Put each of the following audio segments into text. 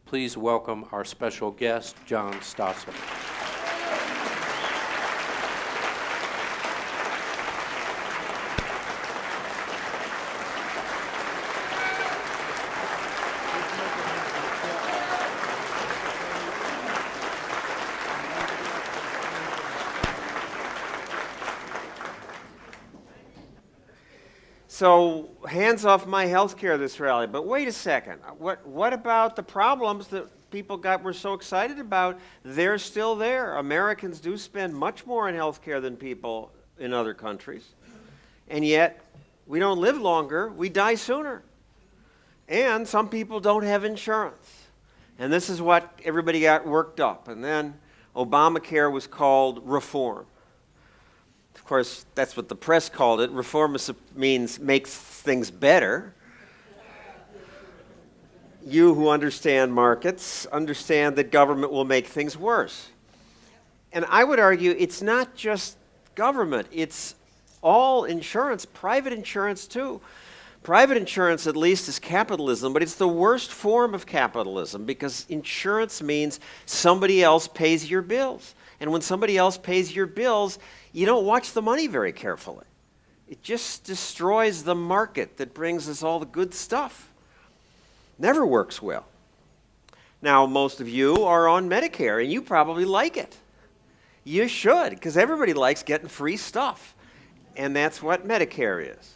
Please welcome our special guest, John Stossel. So, hands off my health care this rally. But wait a second. What about the problems that people were so excited about? They're still there. Americans do spend much more on health care than people in other countries. And yet, we don't live longer. We die sooner. And some people don't have insurance. And this is what everybody got worked up. And then Obamacare was called reform. Of course, that's what the press called it. Reform means makes things better. You who understand markets understand that government will make things worse. And I would argue it's not just government, it's all insurance, private insurance too. Private insurance at least is capitalism, but it's the worst form of capitalism because insurance means somebody else pays your bills. And when somebody else pays your bills, you don't watch the money very carefully. It just destroys the market that brings us all the good stuff. Never works well. Now, most of you are on Medicare, and you probably like it. You should, because everybody likes getting free stuff. And that's what Medicare is.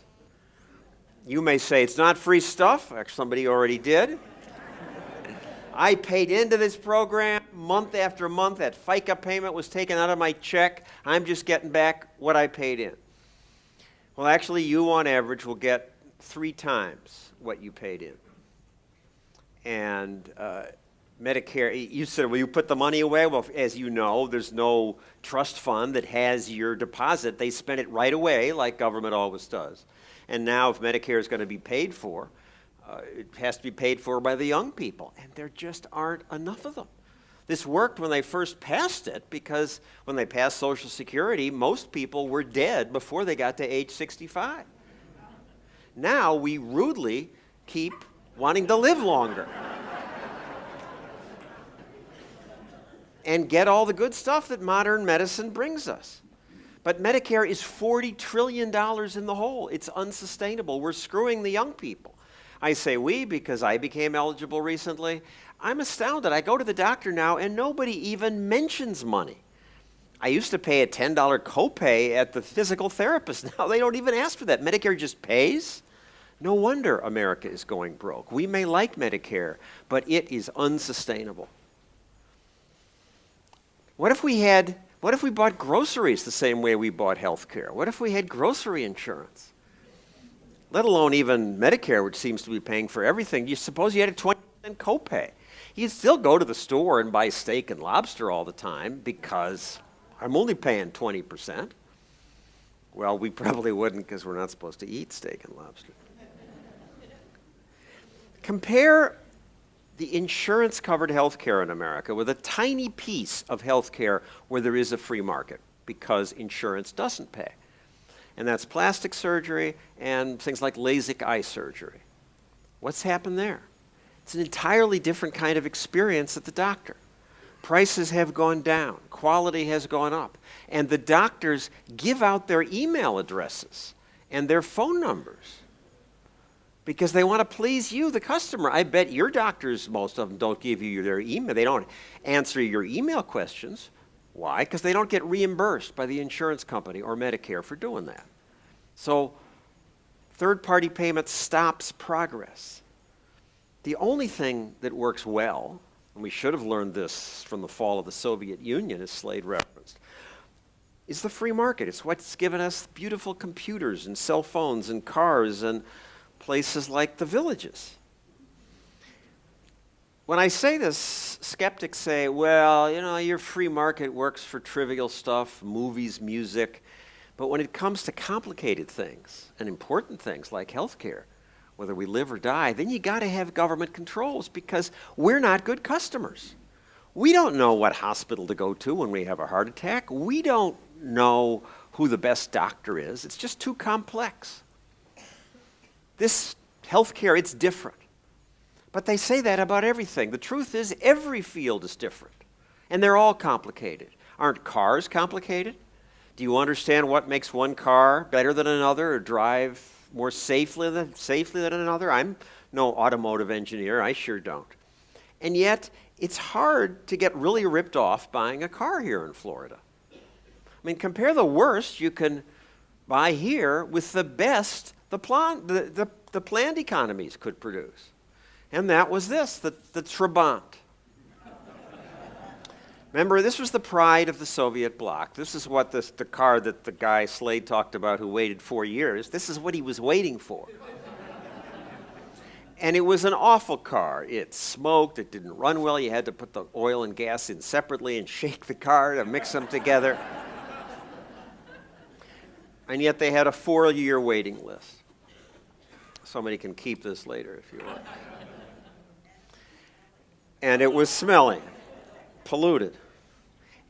You may say it's not free stuff. Actually, somebody already did. I paid into this program month after month. That FICA payment was taken out of my check. I'm just getting back what I paid in. Well, actually, you on average will get 3 times what you paid in. And Medicare, you said, well, you put the money away? Well, as you know, there's no trust fund that has your deposit. They spend it right away, like government always does. And now if Medicare is going to be paid for, it has to be paid for by the young people, and there just aren't enough of them. This worked when they first passed it because when they passed Social Security, most people were dead before they got to age 65. Now we rudely keep wanting to live longer and get all the good stuff that modern medicine brings us. But Medicare is $40 trillion in the hole. It's unsustainable. We're screwing the young people. I say we because I became eligible recently. I'm astounded. I go to the doctor now and nobody even mentions money. I used to pay a $10 copay at the physical therapist. Now they don't even ask for that. Medicare just pays. No wonder America is going broke. We may like Medicare, but it is unsustainable. What if we bought groceries the same way we bought health care? What if we had grocery insurance? Let alone even Medicare, which seems to be paying for everything. You suppose you had a 20% copay. You'd still go to the store and buy steak and lobster all the time because I'm only paying 20%. Well, we probably wouldn't because we're not supposed to eat steak and lobster. Compare the insurance-covered health care in America with a tiny piece of health care where there is a free market because insurance doesn't pay. And that's plastic surgery and things like LASIK eye surgery. What's happened there? It's an entirely different kind of experience at the doctor. Prices have gone down, quality has gone up, and the doctors give out their email addresses and their phone numbers because they want to please you, the customer. I bet your doctors, most of them, don't give you their email. They don't answer your email questions. Why? Because they don't get reimbursed by the insurance company or Medicare for doing that. So third-party payment stops progress. The only thing that works well, and we should have learned this from the fall of the Soviet Union, as Slade referenced, is the free market. It's what's given us beautiful computers and cell phones and cars and places like the villages. When I say this, skeptics say, well, your free market works for trivial stuff, movies, music, but when it comes to complicated things and important things like healthcare, whether we live or die, then you got to have government controls because we're not good customers. We don't know what hospital to go to when we have a heart attack. We don't know who the best doctor is. It's just too complex. This healthcare, it's different. But they say that about everything. The truth is, every field is different, and they're all complicated. Aren't cars complicated? Do you understand what makes one car better than another or drive more safely than another? I'm no automotive engineer. I sure don't. And yet, it's hard to get really ripped off buying a car here in Florida. I mean, compare the worst you can buy here with the best the planned economies could produce. And that was this, the Trabant. Remember, this was the pride of the Soviet bloc. This is what the car that the guy Slade talked about who waited 4 years, this is what he was waiting for. And it was an awful car. It smoked, it didn't run well. You had to put the oil and gas in separately and shake the car to mix them together. And yet they had a 4-year waiting list. Somebody can keep this later if you want. And it was smelly, polluted.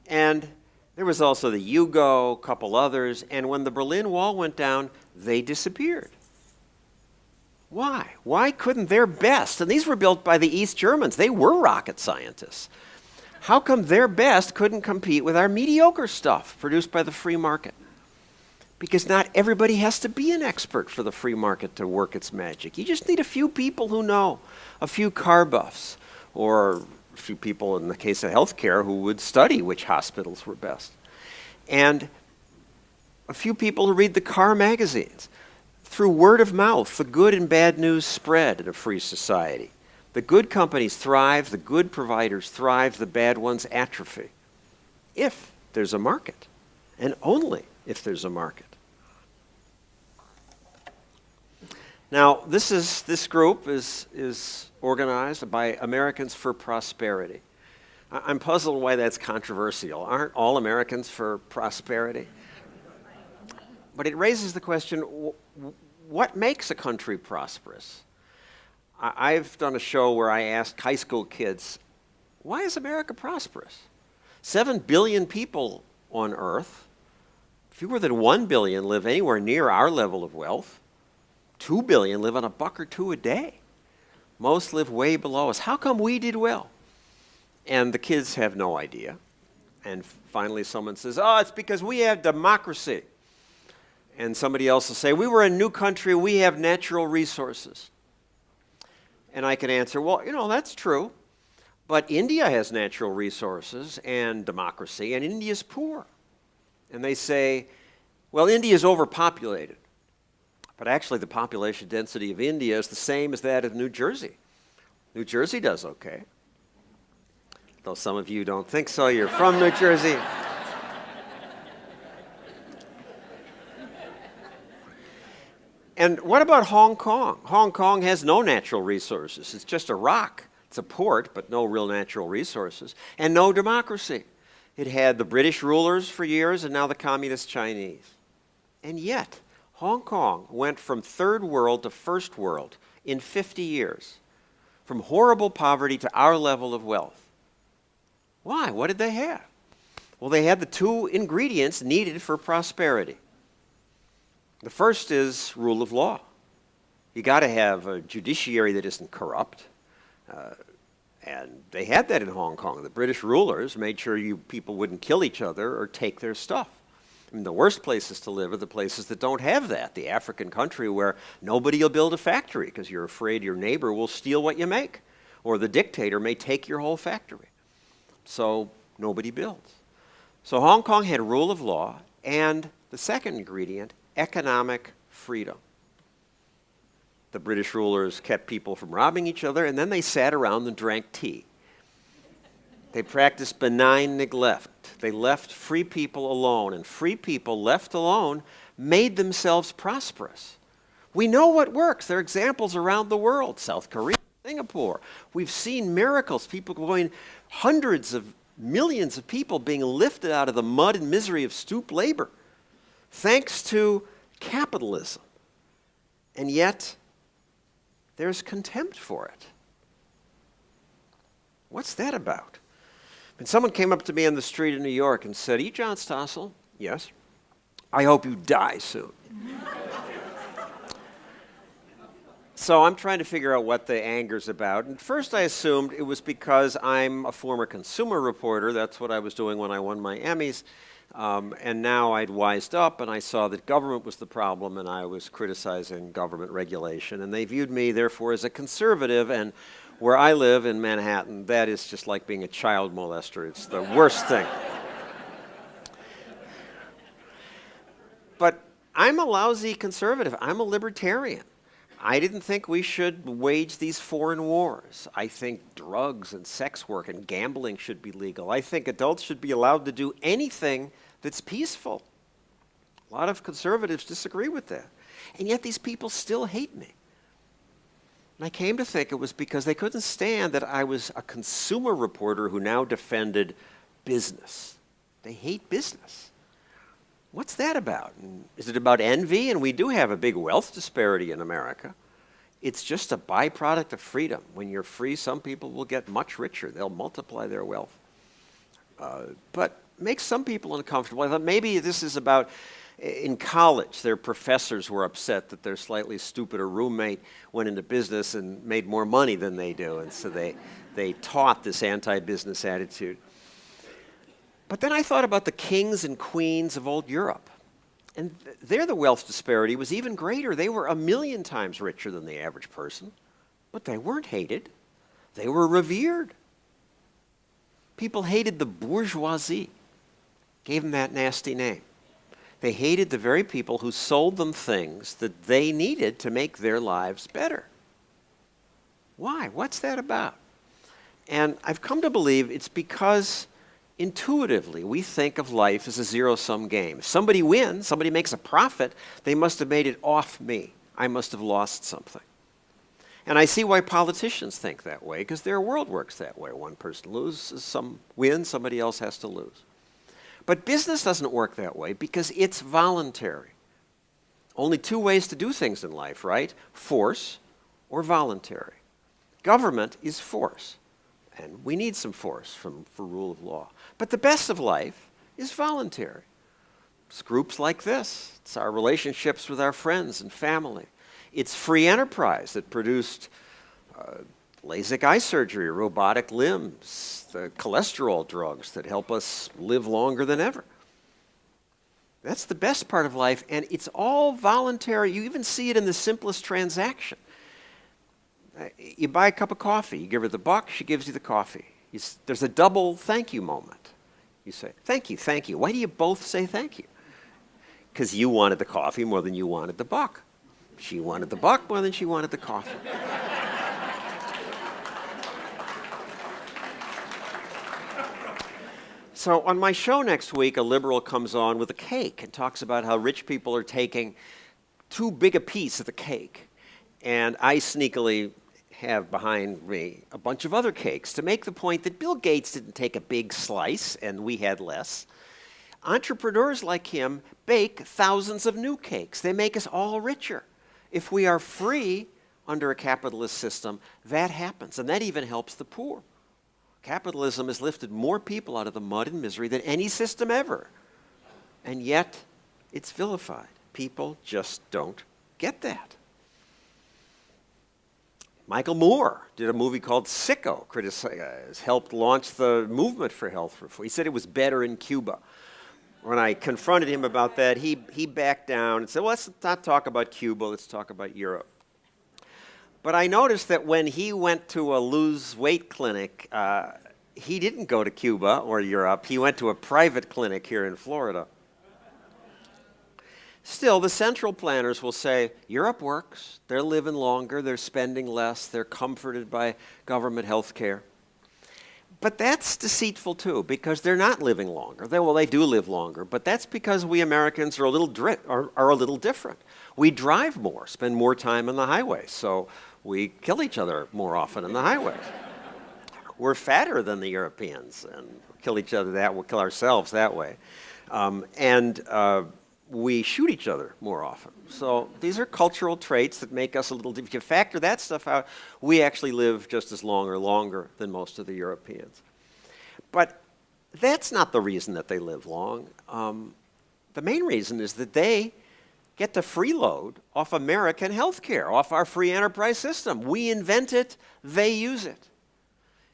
And there was also the Yugo, a couple others, and when the Berlin Wall went down, they disappeared. Why? Why couldn't their best, and these were built by the East Germans, they were rocket scientists. How come their best couldn't compete with our mediocre stuff produced by the free market? Because not everybody has to be an expert for the free market to work its magic. You just need a few people who know, a few car buffs, or a few people, in the case of healthcare, who would study which hospitals were best. And a few people who read the car magazines. Through word of mouth, the good and bad news spread in a free society. The good companies thrive, the good providers thrive, the bad ones atrophy. If there's a market, and only if there's a market. Now, this group is organized by Americans for Prosperity. I'm puzzled why that's controversial. Aren't all Americans for prosperity? But it raises the question, what makes a country prosperous? I've done a show where I asked high school kids, why is America prosperous? 7 billion people on Earth. Fewer than 1 billion live anywhere near our level of wealth. 2 billion live on $1 or $2 a day. Most live way below us. How come we did well? And the kids have no idea. And finally someone says, oh, it's because we have democracy. And somebody else will say, we were a new country, we have natural resources. And I can answer, well, that's true. But India has natural resources and democracy, and India's poor. And they say, well, India's overpopulated. But actually, the population density of India is the same as that of New Jersey. New Jersey does okay. Though some of you don't think so, you're from New Jersey. And what about Hong Kong? Hong Kong has no natural resources. It's just a rock. It's a port, but no real natural resources. And no democracy. It had the British rulers for years and now the communist Chinese. And yet, Hong Kong went from third world to first world in 50 years. From horrible poverty to our level of wealth. Why? What did they have? Well, they had the two ingredients needed for prosperity. The first is rule of law. You got to have a judiciary that isn't corrupt. And they had that in Hong Kong. The British rulers made sure you people wouldn't kill each other or take their stuff. I mean, the worst places to live are the places that don't have that. The African country where nobody will build a factory because you're afraid your neighbor will steal what you make. Or the dictator may take your whole factory. So nobody builds. So Hong Kong had rule of law, and the second ingredient, economic freedom. The British rulers kept people from robbing each other, and then they sat around and drank tea. They practiced benign neglect. They left free people alone, and free people left alone made themselves prosperous. We know what works. There are examples around the world, South Korea, Singapore. We've seen miracles, people going, hundreds of millions of people being lifted out of the mud and misery of stoop labor, thanks to capitalism. And yet, there's contempt for it. What's that about? And someone came up to me on the street in New York and said, "Are you John Stossel?" "Yes." "I hope you die soon." So I'm trying to figure out what the anger's about. And first I assumed it was because I'm a former consumer reporter. That's what I was doing when I won my Emmys. And now I'd wised up and I saw that government was the problem and I was criticizing government regulation. And they viewed me, therefore, as a conservative. And where I live in Manhattan, that is just like being a child molester. It's the worst thing. But I'm a lousy conservative. I'm a libertarian. I didn't think we should wage these foreign wars. I think drugs and sex work and gambling should be legal. I think adults should be allowed to do anything that's peaceful. A lot of conservatives disagree with that. And yet these people still hate me. And I came to think it was because they couldn't stand that I was a consumer reporter who now defended business. They hate business. What's that about? And is it about envy? And we do have a big wealth disparity in America. It's just a byproduct of freedom. When you're free, some people will get much richer. They'll multiply their wealth. But makes some people uncomfortable. I thought maybe this is about, in college, their professors were upset that their slightly stupider roommate went into business and made more money than they do. And so they taught this anti-business attitude. But then I thought about the kings and queens of old Europe. And there the wealth disparity was even greater. They were 1,000,000 times richer than the average person. But they weren't hated. They were revered. People hated the bourgeoisie, gave them that nasty name. They hated the very people who sold them things that they needed to make their lives better. Why? What's that about? And I've come to believe it's because intuitively, we think of life as a zero-sum game. If somebody wins, somebody makes a profit, they must have made it off me. I must have lost something. And I see why politicians think that way, because their world works that way. One person loses, some wins, somebody else has to lose. But business doesn't work that way because it's voluntary. Only two ways to do things in life, right? Force or voluntary. Government is force. And we need some force for rule of law. But the best of life is voluntary. It's groups like this. It's our relationships with our friends and family. It's free enterprise that produced LASIK eye surgery, robotic limbs, the cholesterol drugs that help us live longer than ever. That's the best part of life, and it's all voluntary. You even see it in the simplest transaction. You buy a cup of coffee, you give her the buck, she gives you the coffee. There's a double thank you moment. You say, thank you, thank you. Why do you both say thank you? Because you wanted the coffee more than you wanted the buck. She wanted the buck more than she wanted the coffee. So on my show next week, a liberal comes on with a cake and talks about how rich people are taking too big a piece of the cake. And I sneakily have behind me a bunch of other cakes to make the point that Bill Gates didn't take a big slice and we had less. Entrepreneurs like him bake thousands of new cakes. They make us all richer. If we are free under a capitalist system, that happens, and that even helps the poor. Capitalism has lifted more people out of the mud and misery than any system ever. And yet, it's vilified. People just don't get that. Michael Moore did a movie called Sicko, helped launch the movement for health reform. He said it was better in Cuba. When I confronted him about that, he backed down and said, well, let's not talk about Cuba, let's talk about Europe. But I noticed that when he went to a lose-weight clinic, he didn't go to Cuba or Europe. He went to a private clinic here in Florida. Still, the central planners will say, Europe works, they're living longer, they're spending less, they're comforted by government health care. But that's deceitful too, because they're not living longer. They do live longer, but that's because we Americans are a little different. We drive more, spend more time on the highway, so we kill each other more often on the highways. We're fatter than the Europeans, and kill ourselves that way. We shoot each other more often. So these are cultural traits that make us a little different. If you factor that stuff out, we actually live just as long or longer than most of the Europeans. But that's not the reason that they live long. The main reason is that they get to freeload off American healthcare, off our free enterprise system. We invent it, they use it.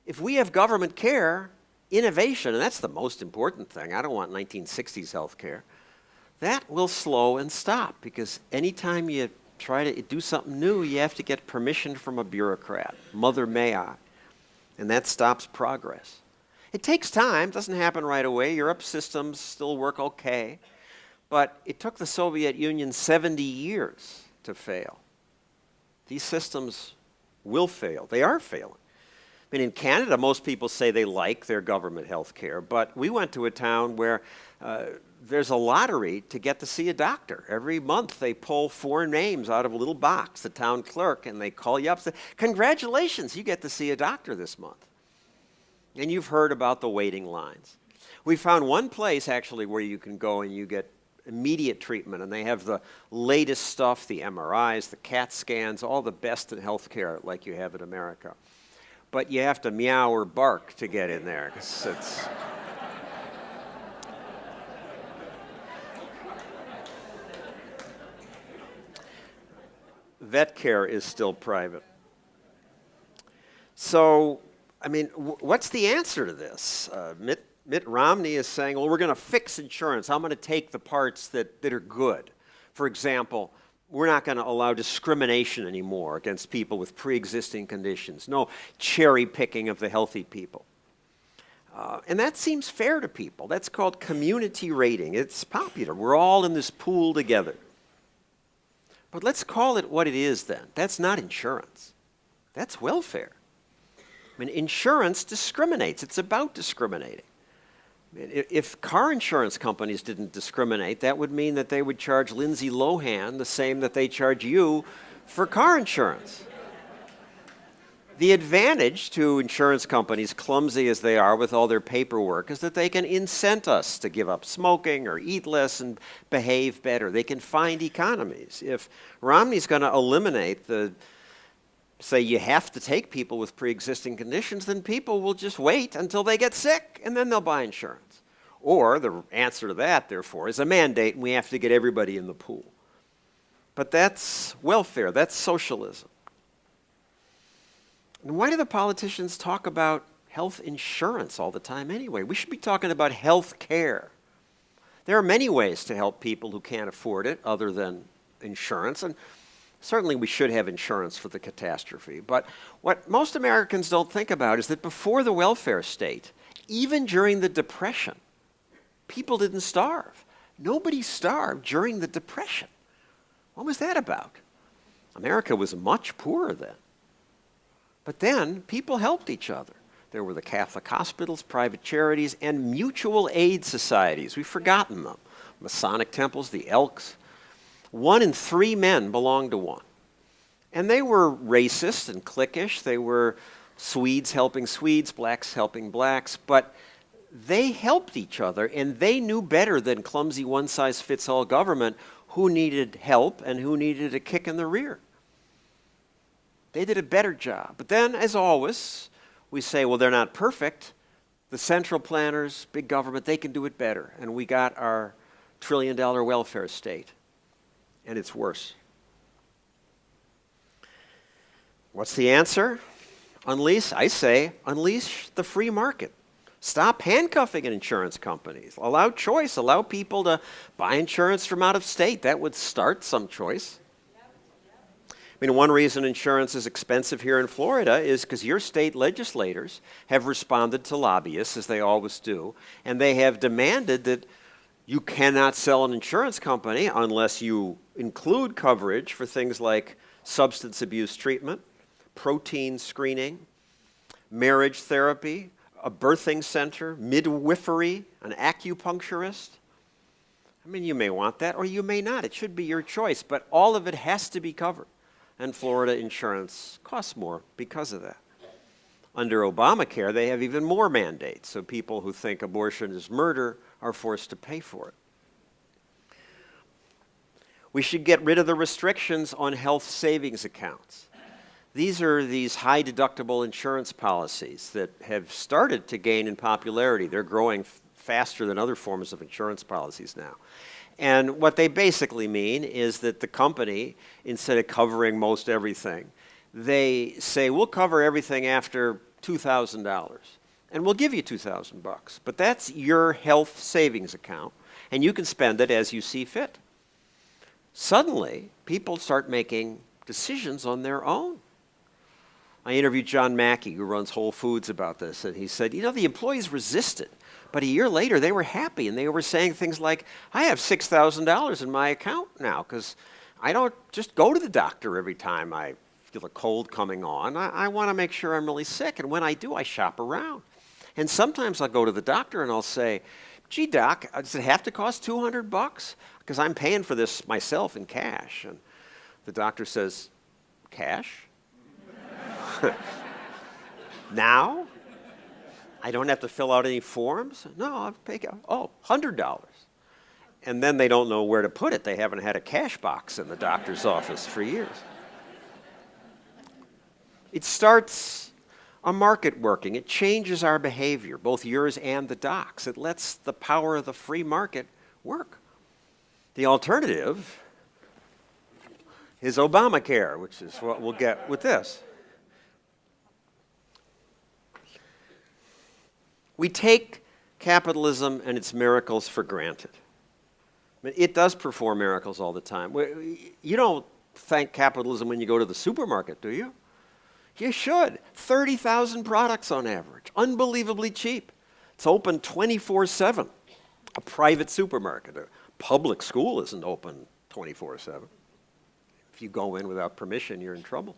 If we have government care, innovation, and that's the most important thing, I don't want 1960s healthcare, that will slow and stop, because anytime you try to do something new, you have to get permission from a bureaucrat. Mother may I. And that stops progress. It takes time, doesn't happen right away. Europe's systems still work okay. But it took the Soviet Union 70 years to fail. These systems will fail. They are failing. I mean, in Canada, most people say they like their government health care, but we went to a town where there's a lottery to get to see a doctor. Every month they pull 4 names out of a little box, the town clerk, and they call you up and say, congratulations, you get to see a doctor this month. And you've heard about the waiting lines. We found one place actually where you can go and you get immediate treatment, and they have the latest stuff, the MRIs, the CAT scans, all the best in healthcare like you have in America. But you have to meow or bark to get in there. It's vet care is still private. So, I mean, what's the answer to this? Mitt Romney is saying, well, we're going to fix insurance. I'm going to take the parts that are good. For example, we're not going to allow discrimination anymore against people with pre-existing conditions. No cherry picking of the healthy people. And that seems fair to people. That's called community rating. It's popular. We're all in this pool together. But let's call it what it is then. That's not insurance. That's welfare. I mean, insurance discriminates. It's about discriminating. I mean, if car insurance companies didn't discriminate, that would mean that they would charge Lindsay Lohan the same that they charge you for car insurance. The advantage to insurance companies, clumsy as they are with all their paperwork, is that they can incent us to give up smoking or eat less and behave better. They can find economies. If Romney's going to eliminate say you have to take people with pre-existing conditions, then people will just wait until they get sick and then they'll buy insurance. Or the answer to that, therefore, is a mandate and we have to get everybody in the pool. But that's welfare, that's socialism. And why do the politicians talk about health insurance all the time anyway? We should be talking about health care. There are many ways to help people who can't afford it other than insurance, and certainly we should have insurance for the catastrophe. But what most Americans don't think about is that before the welfare state, even during the Depression, people didn't starve. Nobody starved during the Depression. What was that about? America was much poorer then. But then people helped each other. There were the Catholic hospitals, private charities, and mutual aid societies. We've forgotten them. Masonic temples, the Elks. 1 in 3 men belonged to one. And they were racist and cliquish. They were Swedes helping Swedes, blacks helping blacks. But they helped each other, and they knew better than clumsy one-size-fits-all government who needed help and who needed a kick in the rear. They did a better job. But then, as always, we say, well, they're not perfect. The central planners, big government, they can do it better. And we got our trillion-dollar welfare state. And it's worse. What's the answer? Unleash the free market. Stop handcuffing insurance companies. Allow choice. Allow people to buy insurance from out of state. That would start some choice. I mean, one reason insurance is expensive here in Florida is because your state legislators have responded to lobbyists, as they always do, and they have demanded that you cannot sell an insurance company unless you include coverage for things like substance abuse treatment, protein screening, marriage therapy, a birthing center, midwifery, an acupuncturist. I mean, you may want that or you may not. It should be your choice, but all of it has to be covered. And Florida insurance costs more because of that. Under Obamacare, they have even more mandates, so people who think abortion is murder are forced to pay for it. We should get rid of the restrictions on health savings accounts. These are these high deductible insurance policies that have started to gain in popularity. They're growing faster than other forms of insurance policies now. And what they basically mean is that the company, instead of covering most everything, they say, we'll cover everything after $2,000, and we'll give you $2,000. But that's your health savings account, and you can spend it as you see fit. Suddenly, people start making decisions on their own. I interviewed John Mackey, who runs Whole Foods, about this, and he said, the employees resisted, but a year later they were happy, and they were saying things like, I have $6,000 in my account now because I don't just go to the doctor every time I feel a cold coming on. I want to make sure I'm really sick, and when I do, I shop around. And sometimes I'll go to the doctor and I'll say, gee, doc, does it have to cost $200? Because I'm paying for this myself in cash. And the doctor says, cash? Now? I don't have to fill out any forms? No, I'll pay, $100. And then they don't know where to put it. They haven't had a cash box in the doctor's office for years. It starts a market working. It changes our behavior, both yours and the doc's. It lets the power of the free market work. The alternative is Obamacare, which is what we'll get with this. We take capitalism and its miracles for granted. I mean, it does perform miracles all the time. You don't thank capitalism when you go to the supermarket, do you? You should. 30,000 products on average. Unbelievably cheap. It's open 24/7. A private supermarket. A public school isn't open 24/7. If you go in without permission, you're in trouble.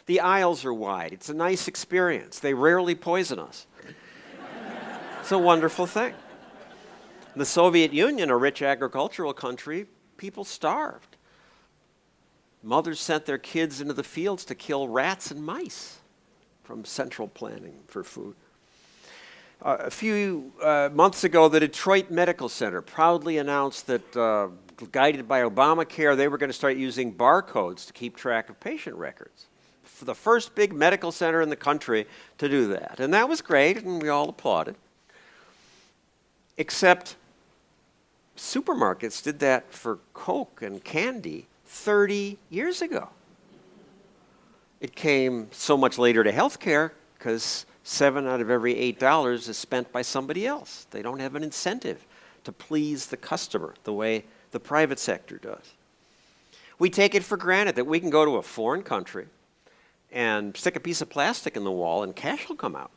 The aisles are wide. It's a nice experience. They rarely poison us. It's a wonderful thing. In the Soviet Union, a rich agricultural country, people starved. Mothers sent their kids into the fields to kill rats and mice from central planning for food. A few months ago, the Detroit Medical Center proudly announced that, guided by Obamacare, they were going to start using barcodes to keep track of patient records. For the first big medical center in the country to do that. And that was great, and we all applauded. Except supermarkets did that for Coke and candy 30 years ago. It came so much later to healthcare because 7 out of every $8 is spent by somebody else. They don't have an incentive to please the customer the way the private sector does. We take it for granted that we can go to a foreign country and stick a piece of plastic in the wall and cash will come out.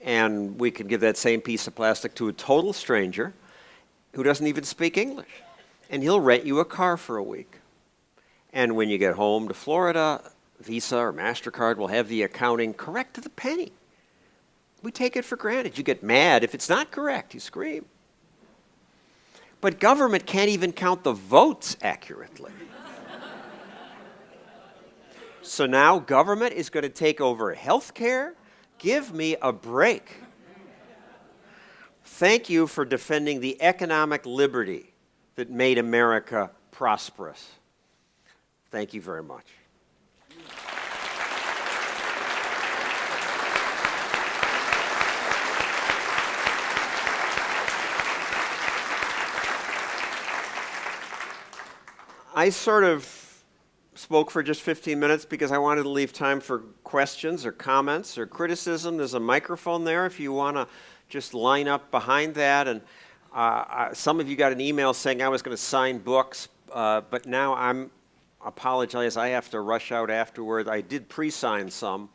And we can give that same piece of plastic to a total stranger who doesn't even speak English. And he'll rent you a car for a week. And when you get home to Florida, Visa or MasterCard will have the accounting correct to the penny. We take it for granted. You get mad if it's not correct. You scream. But government can't even count the votes accurately. So now government is going to take over health care. Give me a break. Thank you for defending the economic liberty that made America prosperous. Thank you very much. I sort of spoke for just 15 minutes because I wanted to leave time for questions or comments or criticism. There's a microphone there if you want to just line up behind that. And some of you got an email saying I was going to sign books, but now I apologize. I have to rush out afterward. I did pre-sign some,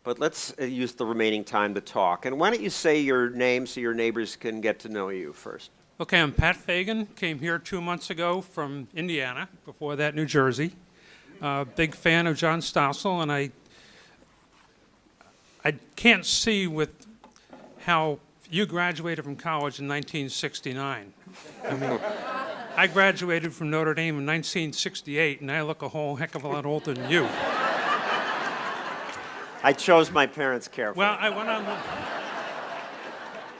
but let's use the remaining time to talk. And why don't you say your name so your neighbors can get to know you first? Okay, I'm Pat Fagan. Came here 2 months ago from Indiana, before that New Jersey. Big fan of John Stossel, and I can't see with how you graduated from college in 1969. I mean, I graduated from Notre Dame in 1968, and I look a whole heck of a lot older than you. I chose my parents carefully. Well, I went on.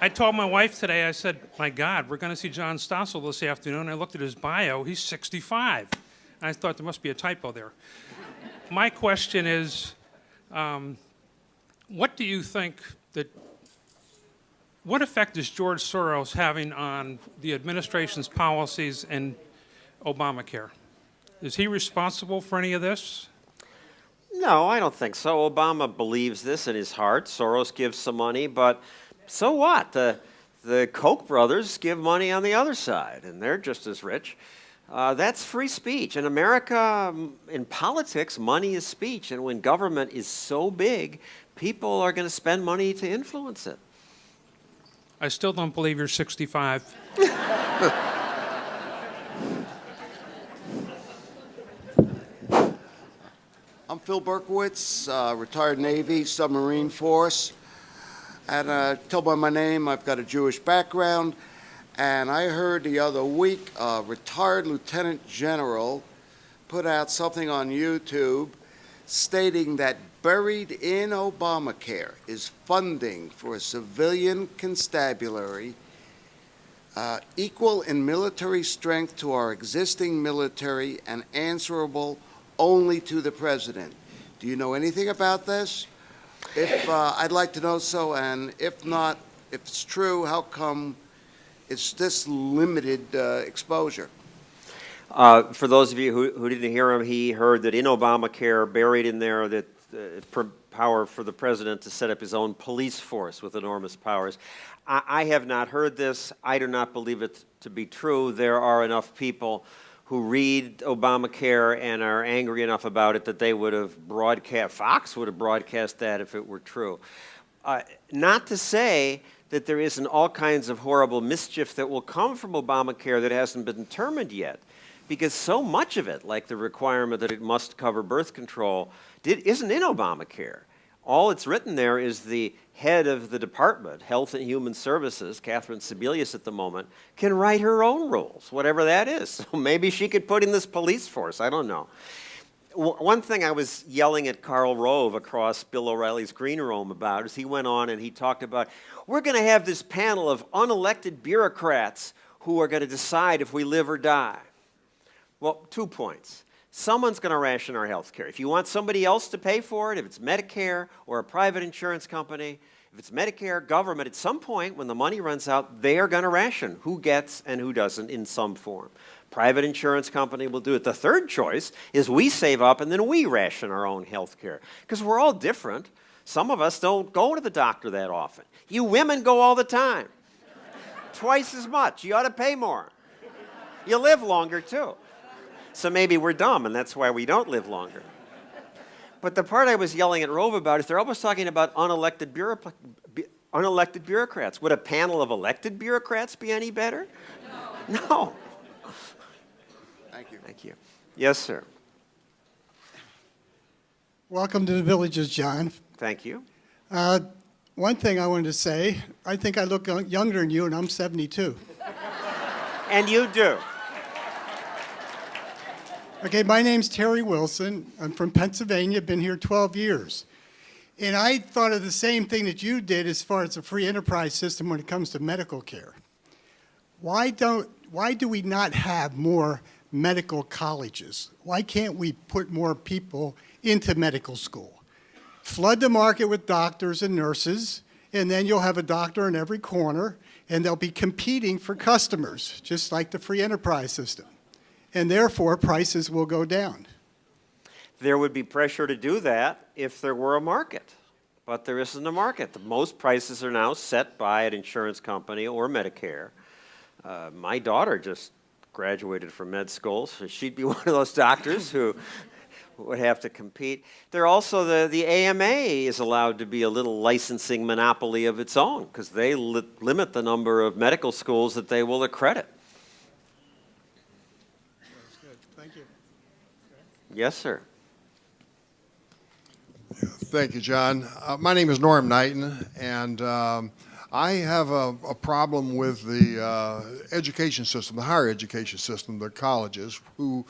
I told my wife today, I said, my God, we're going to see John Stossel this afternoon. I looked at his bio, he's 65. I thought there must be a typo there. My question is, what do you think that What effect is George Soros having on the administration's policies and Obamacare? Is he responsible for any of this? No, I don't think so. Obama believes this in his heart. Soros gives some money, but so what? The Koch brothers give money on the other side, and they're just as rich. That's free speech. In America, in politics, money is speech, and when government is so big, people are going to spend money to influence it. I still don't believe you're 65. I'm Phil Berkowitz, retired Navy, submarine force. And tell by my name, I've got a Jewish background. And I heard the other week a retired lieutenant general put out something on YouTube stating that buried in Obamacare is funding for a civilian constabulary equal in military strength to our existing military and answerable only to the president. Do you know anything about this? If I'd like to know so, and if not, if it's true, how come it's this limited exposure? For those of you who didn't hear him, he heard that in Obamacare, buried in there, that power for the president to set up his own police force with enormous powers. I have not heard this. I do not believe it to be true. There are enough people who read Obamacare and are angry enough about it that they would have broadcast, Fox would have broadcast that if it were true. Not to say that there isn't all kinds of horrible mischief that will come from Obamacare that hasn't been determined yet, because so much of it, like the requirement that it must cover birth control, isn't in Obamacare. All it's written there is the head of the department, Health and Human Services, Catherine Sebelius at the moment, can write her own rules, whatever that is. So maybe she could put in this police force. I don't know. One thing I was yelling at Karl Rove across Bill O'Reilly's green room about is he went on and he talked about, we're going to have this panel of unelected bureaucrats who are going to decide if we live or die. Well, 2 points. Someone's going to ration our health care. If you want somebody else to pay for it, if it's Medicare or a private insurance company, if it's Medicare, government, at some point when the money runs out, they are going to ration who gets and who doesn't in some form. Private insurance company will do it. The third choice is we save up and then we ration our own health care, because we're all different. Some of us don't go to the doctor that often. You women go all the time. Twice as much. You ought to pay more. You live longer, too. So maybe we're dumb, and that's why we don't live longer. But the part I was yelling at Rove about is they're almost talking about unelected bureaucrats. Would a panel of elected bureaucrats be any better? No. Thank you. Thank you. Yes, sir. Welcome to the Villages, John. Thank you. One thing I wanted to say, I think I look younger than you, and I'm 72. And you do. Okay, my name's Terry Wilson. I'm from Pennsylvania, been here 12 years. And I thought of the same thing that you did as far as the free enterprise system when it comes to medical care. Why do we not have more medical colleges? Why can't we put more people into medical school? Flood the market with doctors and nurses, and then you'll have a doctor in every corner, and they'll be competing for customers, just like the free enterprise system. And therefore, prices will go down. There would be pressure to do that if there were a market, but there isn't a market. Most prices are now set by an insurance company or Medicare. My daughter just graduated from med school, so she'd be one of those doctors who would have to compete. There also, the AMA is allowed to be a little licensing monopoly of its own, because they limit the number of medical schools that they will accredit. Thank you. Yes, sir. Thank you, John. My name is Norm Knighton, and I have a problem with the education system, the higher education system, the colleges, who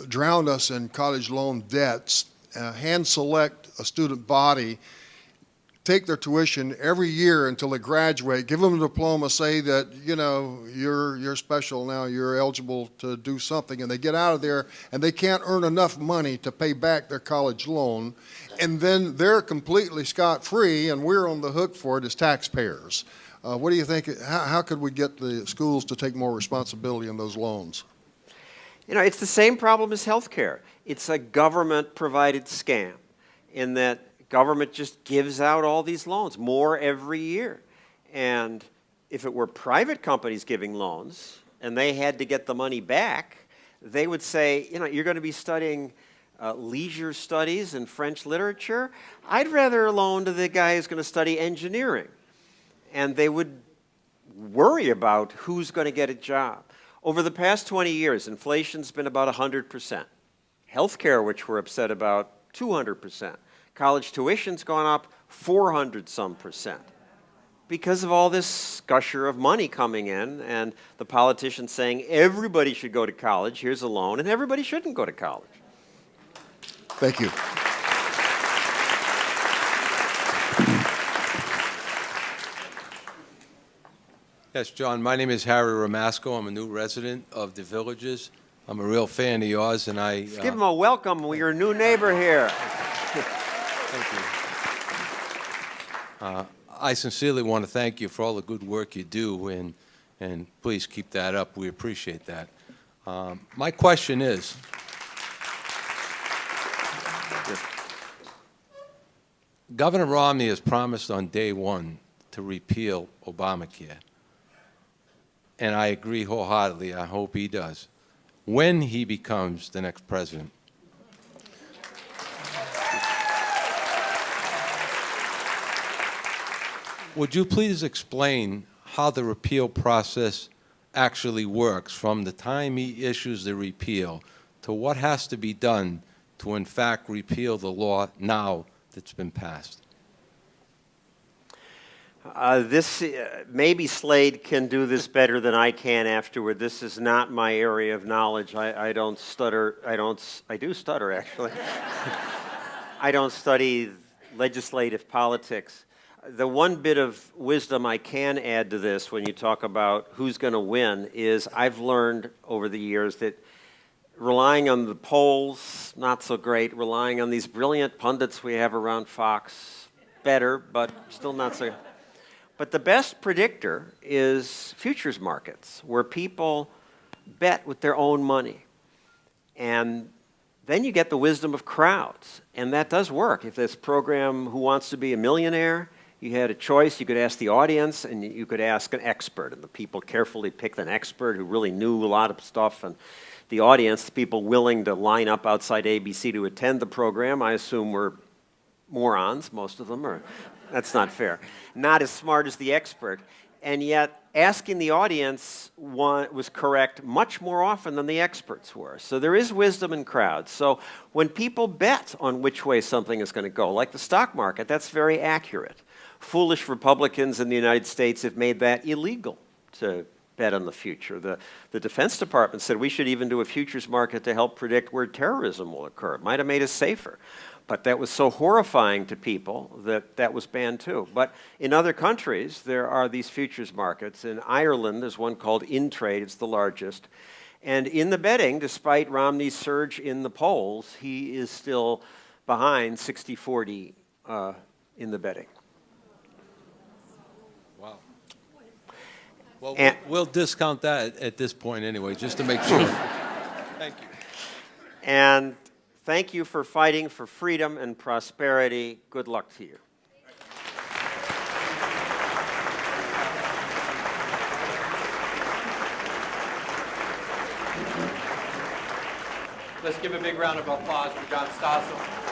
drowned us in college loan debts, hand select a student body take their tuition every year until they graduate, give them a diploma, say that, you know, you're special now, you're eligible to do something, and they get out of there and they can't earn enough money to pay back their college loan, and then they're completely scot-free and we're on the hook for it as taxpayers. What do you think? How could we get the schools to take more responsibility in those loans? You know, it's the same problem as healthcare. It's a government-provided scam in that government just gives out all these loans, more every year. And if it were private companies giving loans and they had to get the money back, they would say, you know, you're going to be studying leisure studies and French literature. I'd rather loan to the guy who's going to study engineering. And they would worry about who's going to get a job. Over the past 20 years, inflation's been about 100%. Healthcare, which we're upset about, 200%. College tuition's gone up 400-some%. Because of all this gusher of money coming in and the politicians saying everybody should go to college, here's a loan, and everybody shouldn't go to college. Thank you. Yes, John, my name is Harry Ramasco. I'm a new resident of the Villages. I'm a real fan of yours, and I... Let's give him a welcome. We're your new neighbor here. Thank you. I sincerely want to thank you for all the good work you do, and please keep that up. We appreciate that. My question is, Governor Romney has promised on day one to repeal Obamacare. And I agree wholeheartedly. I hope he does. When he becomes the next president, would you please explain how the repeal process actually works from the time he issues the repeal to what has to be done to, in fact, repeal the law now that's been passed? Maybe Slade can do this better than I can afterward. This is not my area of knowledge. I don't stutter. I do stutter, actually. I don't study legislative politics. The one bit of wisdom I can add to this when you talk about who's going to win is I've learned over the years that relying on the polls, not so great. Relying on these brilliant pundits we have around Fox, better, but still not so. But the best predictor is futures markets, where people bet with their own money. And then you get the wisdom of crowds, and that does work. If this program, Who Wants to Be a Millionaire, you had a choice. You could ask the audience, and you could ask an expert, and the people carefully picked an expert who really knew a lot of stuff. And the audience, the people willing to line up outside ABC to attend the program, I assume were morons, most of them, or that's not fair. Not as smart as the expert. And yet, asking the audience was correct much more often than the experts were. So there is wisdom in crowds. So when people bet on which way something is going to go, like the stock market, that's very accurate. Foolish Republicans in the United States have made that illegal to bet on the future. The Defense Department said we should even do a futures market to help predict where terrorism will occur. It might have made us safer. But that was so horrifying to people that that was banned too. But in other countries, there are these futures markets. In Ireland, there's one called InTrade. It's the largest. And in the betting, despite Romney's surge in the polls, he is still behind 60-40 in the betting. Wow. Well, we'll discount that at this point anyway, just to make sure. Thank you. And thank you for fighting for freedom and prosperity. Good luck to you. Let's give a big round of applause for John Stossel.